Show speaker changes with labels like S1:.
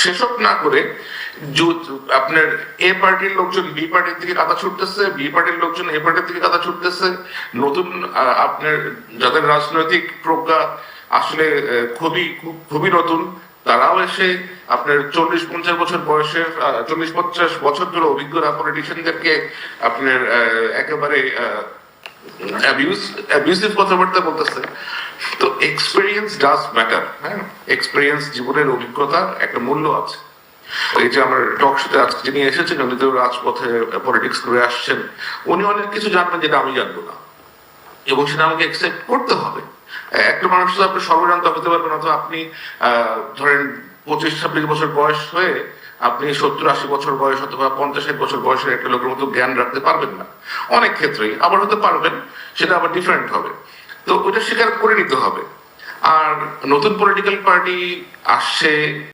S1: সেসব না করে আপনার এ পার্টির লোকজন বি পার্টির দিকে কাদা ছুটতেছে, বি পার্টির লোকজন এ পার্টির দিকে কাদা ছুটতেছে। নতুন আপনার যাদের রাজনৈতিক প্রজ্ঞা আসলে খুবই নতুন, তারাও এসে আপনার 40-50 বছর বয়সের 40-50 বছর ধরে অভিজ্ঞরা পলিটিশিয়ানদেরকে আপনার একেবারে অ্যাবিউসিভ কথাবার্তা বলতেছে। তো এক্সপেরিয়েন্স ডাজ ম্যাটার। হ্যাঁ, এক্সপেরিয়েন্স, জীবনের অভিজ্ঞতার একটা মূল্য আছে। এই যে আমার টক শোতে আজকে যিনি এসেছেন, উনি তো রাজপথে পলিটিক্স করে আসছেন, উনি অনেক কিছু জানবেন যেটা আমি জানবো না, এবং সেটা আমাকে একসেপ্ট করতে হবে। একটা মানুষ তো আপনি সর্বজান্ত হতে পারবেন, অথবা আপনি ধরেন 25-26 বছর বয়স হয়ে আপনি 70-80 বছর বয়স অথবা 50-60 বছর বয়সের একটা লোকের মতো জ্ঞান রাখতে পারবেন না। অনেক ক্ষেত্রেই আবার হতে পারবেন, সেটা আবার ডিফারেন্ট হবে। তো ওইটা স্বীকার করে নিতে হবে। আর নতুন পলিটিক্যাল পার্টি আসছে,